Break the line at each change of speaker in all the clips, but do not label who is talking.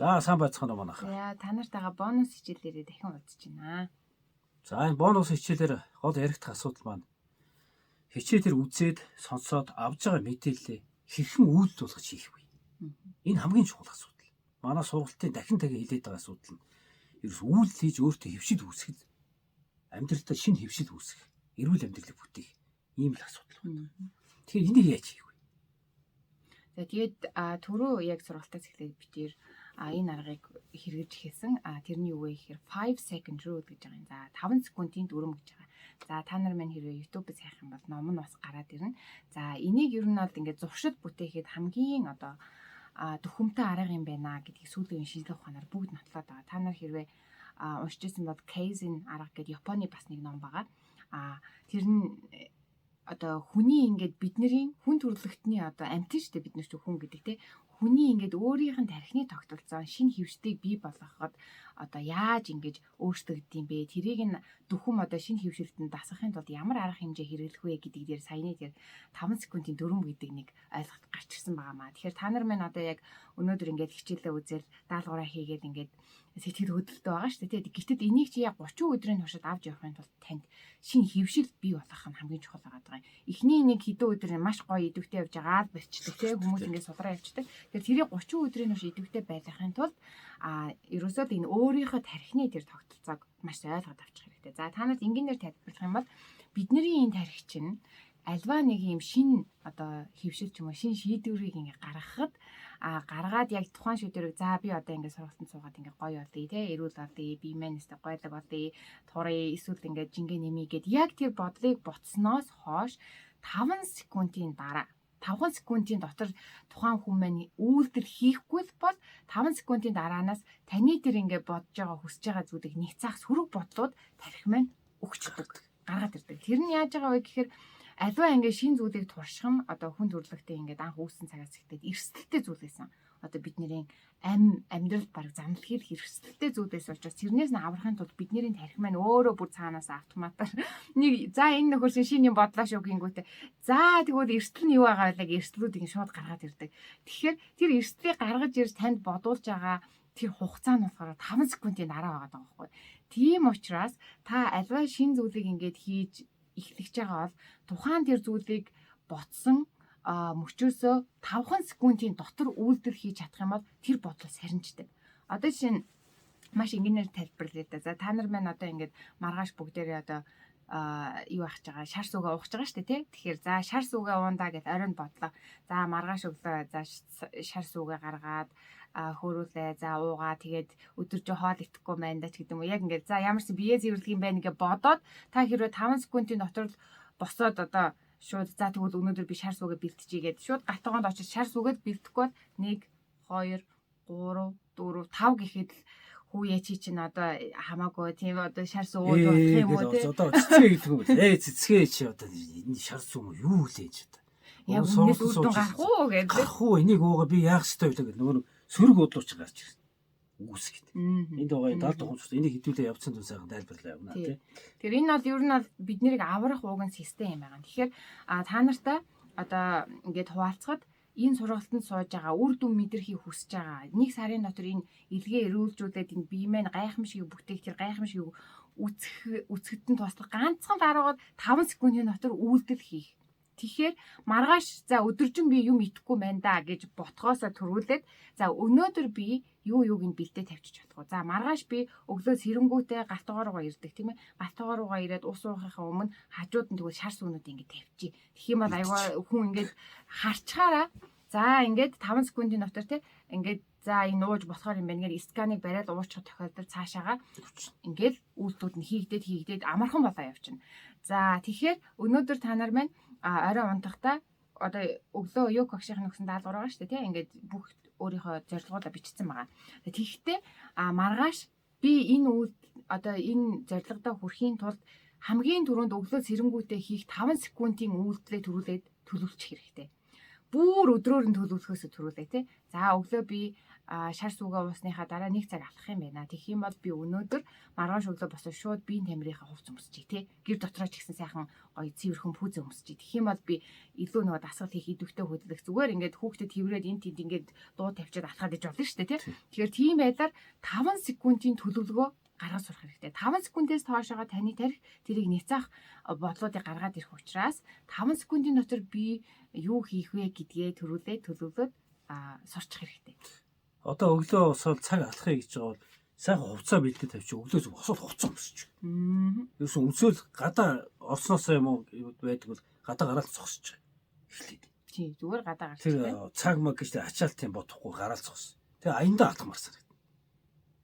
За сайн байцгаана уу манайха.
За та нартайгаа бонус хичээлээрээ дахин уулзч байна.
За энэ бонус хичээлээр гол яригдах асуудал маань хичээлээр үзээд сонсоод авж байгаа мэдээлэлээ хэрхэн үйлдвэрлэж хийх вэ? Энэ хамгийн чухал асуудал. Манай сургалтын дахин дахин хэлээд байгаа асуудал нь ерөөс үйлдэл хийж өөртөө хөвшил үүсгэх, амьдралдаа шинэ хөвшил үүсгэх, эрүүл амьдралыг бүтээх ийм л асуудал байна. Тэгэхээр энийг яаж хийх вэ?
За тэгээд түрүү яг сургалтаас эхлээд битээр энэ аргыг хэрэгж эхэлсэн. Тэрний юу вэ гэхээр 5 second rule гэж байгаа юм. За 5 секундын дүрм гэж байгаа. За та нар маань хэрвээ YouTube-д хайх юм бол ном нь бас гараад ирнэ. За энийг ер нь бол ингээд зуршил бүтээхэд хамгийн төхөмтэй арга юм байна гэдгийг сүүлийн шинжилгээ ухаанаар бүгд нотлоод байгаа. Та нар хэрвээ уншижсэн бол Kaizen арга гэдэг Японы бас нэг ном байгаа. Тэр нь хүний ингээд бидний хүн төрөлхтний амьтан штэ бид нар ч хүн гэдэг те хүний ингээд өөрийнх нь тархины тогтолцоо шинэ хөвшөлтийг бий болгоход яаж ингэж өөрчлөгддөг юм бэ? Тэрийг нь дөхөм шинэ хөвшөлтөнд дасгахын тулд ямар арга хэмжээ хэрэглэх вэ гэдэг дээр саяны тэр 5 секундын дүрм гэдэг нэг ойлголт гарч ирсэн байгаамаа. Тэгэхээр та нар маань яг өнөөдөр ингээд хичээлээ үзэл даалгавраа хийгээд ингээд сэтгэл хөдлөлтөө байгаа шүү дээ. Гэтэл энийг чи яг 30 өдрийн туршид авч явахын тулд танд шинэ хөвшил бий болох нь хамгийн чухал байгаа. Эхний нэг хэдэн өдөр маш гоё идэвхтэй явж байгаа л болчдөг тийм хүмүүс ингээд сулраа явчихдаг. Тэгэхээр тэрийг 30 өдрийн турш идэвхтэй байхын тулд ерөөсөө энэ өөрийнхөө тархины тэр тогтолцоог маш ойлгоод авчих хэрэгтэй. За та нарт энгийнээр тайлбарлах юм бол бидний энэ тархи чинь альва нэг юм шин хөвшил ч юм уу шин шийдвэрийг ингээ гаргахад гаргаад яг тухайн шийдвэрийг за би ингээ сургалтанд суугаад ингээ гоё болъё те эрүүл болъё би манайстай гойлог болъё турыг эсвэл ингээ жингээ нэмийгээд яг тэр бодлыг ботсноос хойш 5 секундын дараа 5 секундын дотор тухайн хүн маань үйлдэл хийхгүй бол 5 секундын дараанаас таны тэр ингээ бодож байгаа хүсэж байгаа зүйлийг нэг цаах сөрөг бодлууд тархи маань өгчдөг гаргаад ирдэг. Тэр нь яаж байгаа вэ гэхээр аливаа ингээ шин зүйлийг туршихам хүн төрлөختөө ингээд анх үүссэн цагаас эхлээд эрсдэлтэй зүйл байсан. Бидний амьдрал баг замналхийл эрсдэлтэй зүйлээс учраас тэрнээс нь аврахын тулд бидний тархи маань өөрөө бүр цаанаас автоматар нэг за энэ нөхөрсөн шин юм бодлоо шүү гингүүтээ. За тэгвэл эрсдэл нь юу байгаа вэ? Эрсдлүүдийг шууд гаргаад ирдэг. Тэгэхээр тэр эрсдлийг гаргаж ирж танд бодуулж байгаа тэр хугацаа нь болохоор 5 секундын дараа байгаа байхгүй. Тийм учраас та аливаа шин зүйлийг ингээд хийж эхлэж байгаа бол тухайн тэр зүйлийг ботсон мөчөөсөө 5 секундын дотор үйлдэл хийж чадах юм бол тэр бодол сарнждаг. Жишээ нь маш энгийнээр тайлбарлая да. За та нар маань ингээд маргааш бүгдээрээ юу ахж байгаа шар сүгээ ууж байгаа шүү дээ тий. Тэгэхээр за шар сүгээ уунда гэж оройн бодлоо. За маргааш өглөө за шар сүгээ гаргаад хөөрүүлээ за уугаа тэгээд өдөржөө хоол идэхгүй байна да ч гэдэг юм уу. Яг ингээд за ямар ч бие зэвэрлэх юм байна гэж бодоод та хэрвээ 5 секундын дотор босоод шууд за тэгвэл өнөөдөр би шар сүгээ бэлтжийгээд шууд гатгоонд очиж шар сүгээд бэлтгэхгүй бол 1 2 3 4 5 гэхэд хүүе чи чинь хамаагүй тийм шар суу ууд болох юм уу тийм
цэцгээ гэдэг юм бол цэцгээ чи энэ шар суу юу лээж
яг үнэс үрдэн гарах уу гэдэг
гарах уу энийг уугаа би яах ёстой вэ гэдэг нөгөө сөрөг бодлооч гарч ирсэн үүсгэт. Энд байгаа 70 тухайн энийг хэдүүлээ явцсан түн сайхан тайлбарлаа явна тий.
Тэгэхээр энэ бол ер нь биднийг аврах ууган систем юм байна. Тэгэхээр та нартай ингээд хуваалцахад энэ сургалтанд сууж байгаа үр дүн мэдрэхийг хүсэж байгаа. 1 сарын дотор энэ илгээ эрүүлжүүлээд энэ бие маань гайхамшиг бүтээх тэр гайхамшиг үсгэдэн туслах ганцхан дараагаад 5 секундын дотор үйлдэл хийх. Тэгэхээр маргааш за өдөржин би юм идэхгүй байна да гэж ботхоосоо төрүүлээд за өнөөдөр би юуг нь бэлдээ тавьчих чадах уу. За маргааш би өглөө сэрэнгүүтээ галтгоор руугаа ирдэг тийм ээ. Галтгоор руугаа ирээд ус уухынхаа өмнө хажууд нь тэгвэл шар сүнүүд ингэ тавьчих. Тэгэх юм бол аюугаа хүн ингэж харчхаараа за ингээд 5 секундын дотор тийм ингээд за энэ ууж болохоор юм байна гэж сканыг бариад уурчих тохиолдол цаашаага ингээд үйлдэлүүд нь хийгдээд амархан болоо явчихна. За тэгэхээр өнөөдөр та нар маань орой унтахтаа өглөө юу когшийн өгсөн даалгавар байгаа шүү дээ тийм ингээд бүх өөрийнхөө зорилгоудаа бичсэн байгаа. Тэгэхдээ маргааш би энэ зорилгодоо хүрэхийн тулд хамгийн түрүүнд өглөө сэрэнгүүтээ хийх 5 секундын үйлдэлээ төлөвлөчих хэрэгтэй. Бүр өдрөөр нь төлөвлөхөөс төрүүлээ тий. За өглөө би шар сүгээ уусныхаа дараа 1 цаг алхах юм байна. Тэгэх юм бол би өнөөдөр маргааш өглөө босоод шууд биеийн тамирынхаа хувцас өмсчихье тий. Гэр дотроо ч гэсэн сайхан гоё цэвэрхэн пүүз өмсчихье. Тэгэх юм бол би илүү нөгөө дасгал хийх идэвхтэй хөдөлгөх зүгээр ингээд хүүхдэд хэврээд энэ тэнд ингээд дуу тавьчаад алхаад иж болно шүү дээ тий. Тэгэхээр тийм байдлаар 5 секундын төлөвлөгөө гаргаж сурах хэрэгтэй. 5 секундээс тоошоо таны тарих тэрийг няцаах бодлуудыг гаргаад ирэх учраас 5 секундын дотор би юу хийх вэ гэдгээ төлөвлөд сурчих хэрэгтэй.
Одоо өглөө босоод цаг алхахыг гэж байгаа бол сайхан хувцас бэлдээ тавьчих өглөөс босоод хувцас өмсөж. Ерөөсөн өмсөөл гадаа орсноосоо юм уу байдаг бол гадаа гараад зогсож эхлэв.
Тий, зүгээр гадаа гарч.
Тэр цаг маг гэж ачаалтын бодохгүй гараад зогс. Тэгээ аяндаа алхамар санагд.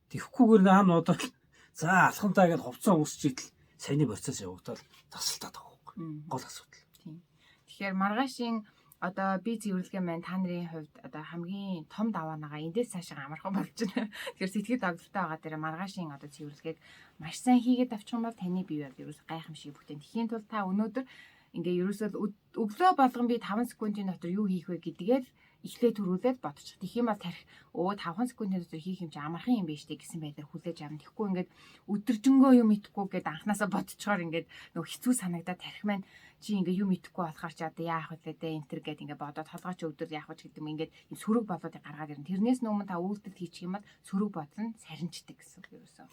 Тэххгүйгээр наан одоо за алхантаа гэж хувцас өмсөж идэл саяны процесс явагдаад тасалтаад байгаа байхгүй. Гол асуудал.
Тийм. Тэгэхээр маргаашийн одоо би цэвэрлэгээ маань та нарын хувьд одоо хамгийн том даваанаага эндээс цаашаа амархан болж байна. Тэгэхээр сэтгэл догдолтой байгаа дээр маргаашийн одоо цэвэрлэгийг маш сайн хийгээд авчих юм бол таны бие бол ерөөс гайхамшиг бүтээн. Тэхийн тулд та өнөөдөр ингээ ерөөсөө өглөө болгон би 5 секундын дотор юу хийх вэ гэдгээл эхлээ төрүүлээд бодчих. Тэгэх юм бол тарих 5 секундын дотор хийх юм чи амархан юм биш үү гэсэн байдлаар хүлээж авна. Тэгэхгүй ингээд өдөржингөө юм итгэхгүй гэд анханасаа бодцохоор ингээд нөгөө хэцүү санагдаад тарих маань чи ингээ юм итгэхгүй болохоор ч одоо яах вэ дээ энтер гэд ингээ бодоод толгойч өдөр яах вэ гэдэг юм ингээд энэ сөрөг бодлуудыг гаргаад ирнэ. Тэрнээс өмнө та үйлдэл хийчих юм бол сөрөг бодол нь сарничдаг гэсэн үг ерөөсөө.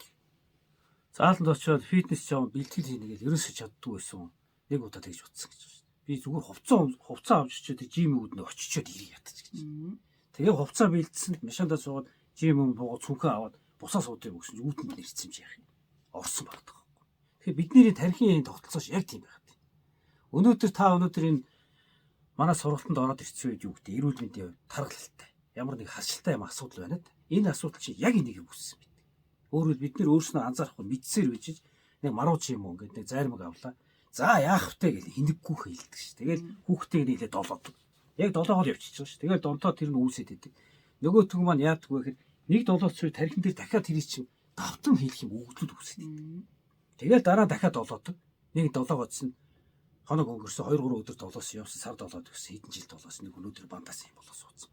Зааланд очиод фитнес жоо бэлтгэл хийнэ гэж ерөөсөө чаддгүй байсан. Нэг удаа тэгж утсан гэж байна. Би зүгээр хувцас авч очиод жимүүд нь очичоод ирээ ятаж гэж. Тэгээ хувцас бэлдсэн машиндаа суугаад жим юм буугаад цүнхээ аваад бусаа суудыг өгсөн чинь үүтэнд нэрсэн юм яах юм. Орсон багтах. Тэгэхээр бидний тархины тогтолцоош яг тийм байх. Өнөөдөр энэ манай сургалтанд ороод ирсэн үед юу гэдэг эрүүл мэндийн тархалтай. Ямар нэг хасчилтай юм асуудал байна да. Энэ асуудал чинь яг энийг үүссэн бид. Өөрөөр бид нэр өөрснөө анзаарахгүй мэдсээр үжиж нэг марууч юм уу гэдэг нэг зайрмаг авлаа. За яах вэ гэж хинэггүй хэлдэг ш. Тэгэл хүүхдийг нийлээ долоодог. Яг долоогоор явчихж байгаа ш. Тэгэл донтоо тэр нь үүсээд идэг. Нөгөө төг маань яадаг вэ гэхээр нэг долооц үе тархин дээр дахиад тэрий чинь давтан хийх юм өгдлүүд үүсээд идэг. Тэгэл дараа дахиад долоодог. Нэг долоогоодс нь хоног өнгөрсөн 2-3 өдөр долоосон явсан сар долоод гэсэн хэдэн жил долоосон нэг өнөөдөр бандаас юм болоо суудсан.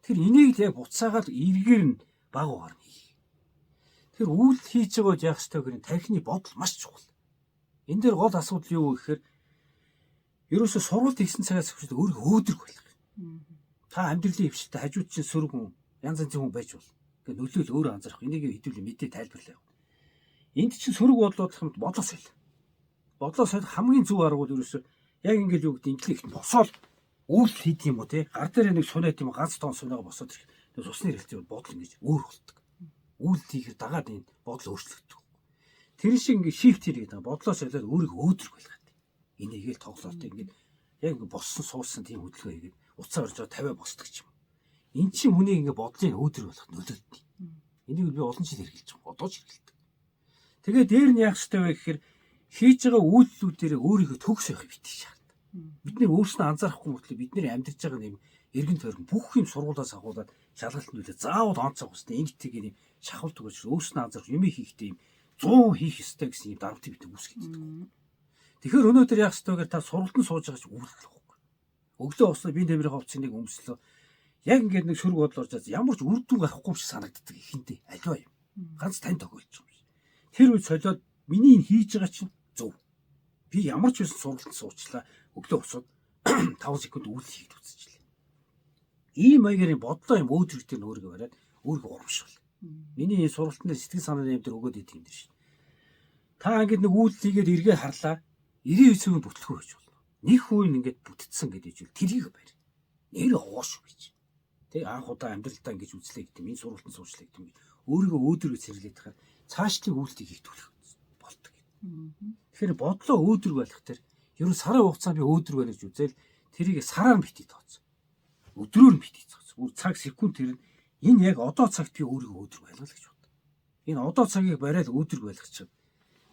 Тэр энийг л яг буцаагаад эргээр нь баг угаар нь хий. Тэр үйл хийж байгаад яах ёстой гэхээр тархины бодол маш чухал. Энэ дээр гол асуудал юу вэ гэхээр ерөөсөө сургалт хийсэн цагаас эхлээд өөрийгөө өөдрөг байх. Та амьдралын хөвшилтэй хажууд чинь сөрөг хүн янз янзын хүн байж болно. Ингээ нөлөөл өөрөө анзаарах. Энийг хэдүүлээ мэдээ тайлбарлаа. Энд чинь сөрөг бодлоод хамт бодлоос байл. Бодлоос хамгийн зөв арга бол ерөөсөө яг ингээд юу гэдэг интеллект босоод үйл хийх юм уу те гар дээр нэг сунаад юм ганц тон сунаага босоод ирэх. Тэр цусны хэрэгцээ бодол ингэж өөр болдог. Үйл хийхээр дагаад энэ бодол өөрчлөгддөг. Тэр шиг ингээд шифт хийгээд бодлоос олоод өөрийгөө өөдрөг байлгаад. Энийг л тоглоорт ингээд яг ингээд боссон суусан тийм хөдөлгөөн хийгээд уцаа орж 50 босдог ч юм. Эн чинь хүний ингээд бодлыг өөдрөг болгох нөлөөлдөг. Энийг би олон жил хэрэгжилж байгаа. Одоо ч хэрэгэлдэг. Тэгээ дээр нь яах ёстой вэ гэхээр хийж байгаа үйлдэлүүдээр өөрийгөө төгс явах битгий шаарддаг. Бид нэр өөрснөө анзаарахгүй мөртлөө бидний амьдарч байгаа юм эргэн тойрон бүх юм сургуулаас агуулад шалгалт нөлөө заавал онцгой устай ингэдэг юм шахалт өгөөч өөрснөө анзаарах юм хийхдээ юм 100 хийх ёстой гэсэн юм дарамтыг бид үүсгэж байдаг. Тэгэхээр өнөөдөр яах ёстой вэ гэхээр та сургалтанд сууж байгаа чинь үйлдэл واخгүй. Өглөө босоод би нэмрийн хувцсыг өмслөө. Яг ингээд нэг сөрөг бодол орж ямар ч үр дүн гарахгүй юм шиг санагддаг ихэндээ аливаа юм. Ганц тань тохиолж байгаа юм. Тэр үед солиод миний энэ хийж байгаа чинь зөв. Би ямар ч байсан сургалтанд суучлаа. Өглөө босоод 5 секунд үйлдэл хийгээд үзчихлээ. Ийм маягаар бодлоо юм өөдрөгтэй өөрийгөө бариад өөрийгөө урамшуул. Миний энэ сургалтын сэтгэл санааны юм дээр өгөөд идэв юм дэж. Та ингээд нэг үйлдэл хийгээд эргээ харлаа. 99% бүтлэхүү байж болно. Нэг хүн ингээд бүтцсэн гэдэг жил тэрийг барь. Нэр хоош гэж. Тэг анх удаа амьдралдаа ингэж үзлээ гэдэг юм. Энэ сургалтанд суучлаа гэдэг юм. Өөрийгөө өөдрөгөө сэргэлээд тахаар цаашлын үйлдэлийг хийх төлөв болдог. Тэгэхээр бодлоо өөдрөг байх тэр ерөн сарын хугацаанд би өөдрөг байна гэж үзэл тэрийг сараар битгий тооц. Өдрөөр нь битгий тооц. Бүр цаг секунд тэр энэ яг одоо цагт би өөрийгөө өөдрөг байлгал гэж бод. Энэ одоо цагийг бариад өөдрөг байлгах чинь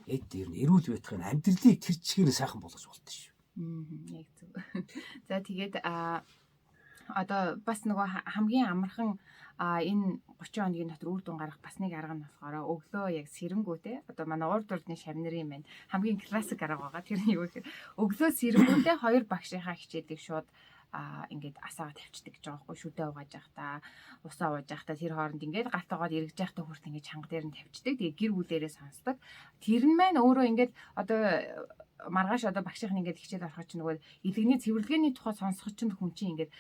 эд дээр нь эрүүл байхын амьдралыг тэр чигээр сайхан болгож болтой шүү.
Яг зөв. За тэгээд одоо бас нөгөө хамгийн амархан энэ 30 хоногийн дотор үр дүн гарах бас нэг арга нь болохоор өглөө яг сэрэнгүү те одоо манай урд урдны шавнарын маань хамгийн классик арга байгаа. Тэр нь юу гэхээр өглөө сэрэнгүүтээ хоёр багшийнхаа хичээлийг шууд ингээд асаагаа тавьчихдаг гэж байгаа байхгүй шүдэ угааж явахдаа усаа ууж явахдаа тэр хооронд ингээд галтаагаад эргэж явахдаа хүрт ингээд чанга дээр нь тавьчихдаг. Тэгээ гэр бүлээрээ сонсдог. Тэр нь маань өөрөө ингээд одоо маргааш одоо багшийн ингээд хичээл ороход чинь нөгөө илэгний цэвэрлэгээний тухай сонсох чинь хүн чинь ингээд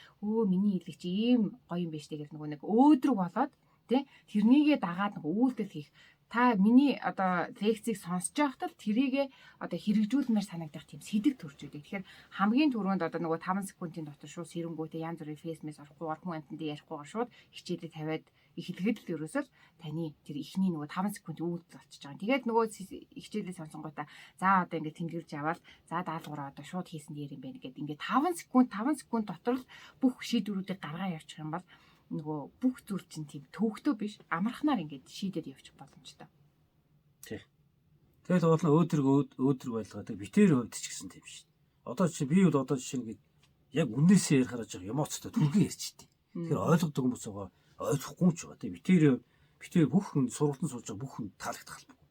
миний илэг чи ийм гоё юм биш тэгээд нөгөө нэг өөдрөг болоод тий тэрнийгээ дагаад нөгөө үйлдэл хийх та миний одоо лекцийг сонсож байхдаа тэрийгэ одоо хэрэгжүүлмээр санагдах тийм сэдэг төрж үүдэг. Тэгэхээр хамгийн түрүүнд одоо нөгөө 5 секундын дотор шууд сэрэнгүүтээ янз бүрийн фейсмэс орохгүйгээр хүн амтнд ярихгүйгээр шууд хичээлээ тавиад эхлэхэд л ерөөсөө таны тэр ихний нөгөө 5 секундын үйлдэл болчихж байгаа. Тэгээд нөгөө хичээлээ сонсонгуудаа за одоо ингээд тэмдэглэж яваал за даалгавраа одоо шууд хийсэн дээр юм байна гэдэг ингээд 5 секунд дотор л бүх шийдвэрүүдийг гаргаа явуучих юм бол нөгөө бүх зүйл чинь тийм төвөгтөө биш амархнаар ингээд шийдээд явчих боломжтой.
Тий. Тэгээд уулна өөдрөг байлгаад битээр хувьд ч гэсэн тийм шин. Одоо чи би бол одоо жишээ нь яг үннээсээ ярих харж байгаа эмоцтой түргэн ярьчихдээ. Тэгэхээр ойлгодог хүмүүс байгаа ойлгохгүй ч байгаа. Битээр бүх хүн сургалтын сууж байгаа бүх хүн таалагдах албагүй.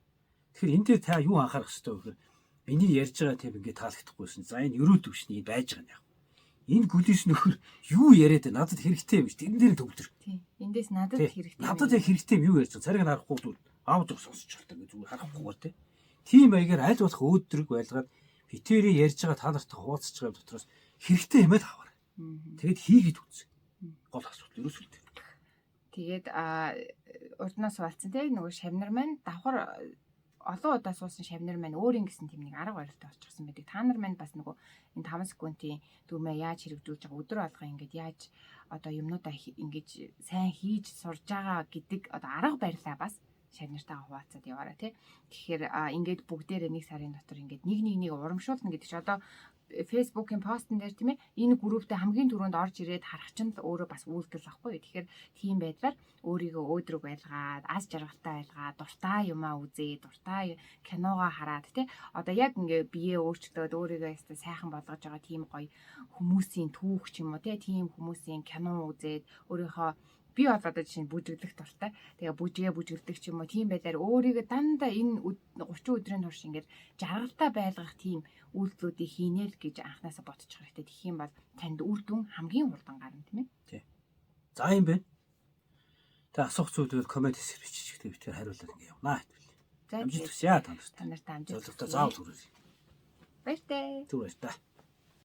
Тэгэхээр энэ дээр та юу анхаарах хэрэгтэй вэ гэхээр миний ярьж байгаа тийм ингээд таалагдахгүйсэн. За энэ өрөөдөг шин байж байгаа юм яг. Энэ гүлээс нөхөр юу яриад надад хэрэгтэй юм ш. Тэрэн дээр төвлөр.
Тийм. Эндээс надад хэрэгтэй.
Надад яг хэрэгтэй юм юу ярьж байгаа. Цариг харахгүй бол аавд сонсож болтой гэж зүгээр харахгүйгээр тий. Тийм маягаар аль болох өөдрөг байлгаад битэрийн ярьж байгаа та нартай хуваалцж байгаа дотроос хэрэгтэй юм л аваар. Тэгэд хийгээд үз. Гол асуудал ерөөсөө тэр.
Тэгээд урднаас суулцсан тий нөгөө шавнар маань давхар олон удаа суусан шавнар маань өөрийн гэсэн тийм нэг арга барилтай болчихсон байдаг. Та нар маань бас нөгөө энэ 5 секундын дүрмээ яаж хэрэгжүүлж байгаа өдөр алга ингээд яаж одоо юмнуудаа ингэж сайн хийж сурж байгаа гэдэг одоо арга барилаа бас шавнартайгаа хуваалцаад яваарай тий. Тэгэхээр ингээд бүгдээрээ нэг сарын дотор ингээд нэг урамшуулна гэдэг чинь одоо Facebook-ийн постн дээр тийм ээ энэ групптэй хамгийн түрүүнд орж ирээд харах чинь л өөрөө бас үйлдэл ахгүй. Тэгэхээр тийм байдлаар өөрийгөө өөдрөг байлгаад, аз жаргалтай байлгаад, дуртай юмаа үзээд, дуртай киногоо хараад тий одоо яг ингээ биеэ өөрчлөөд өөрийгөө яста сайхан болгож байгаа тийм гоё хүмүүсийн түүх ч юм уу тий тийм хүмүүсийн кино үзээд өөрийнхөө би бол одоо жишээ нь бүжиглэх дуртай. Тэгээ бүжиглдэг ч юм уу тийм байдлаар өөрийгөө дандаа энэ 30 өдрийн турш ингээд жаргалтай байлгах тийм үйлдэлүүдийг хийнэ л гэж анханасаа бодчих хэрэгтэй. Тэгэх юм бол танд үр дүн хамгийн хурдан гарна тийм ээ.
Тий. За юм байна. Тэгээ асуух зүйлүүд коммент хэсэг биччихтэй би тэр хариулаад ингэ явнаа.
За
амжилт хүсье та нарт.
Та нарт амжилт.
Зөвлөгөө заавал хүргэе.
Баяртай.
Түр баяртай.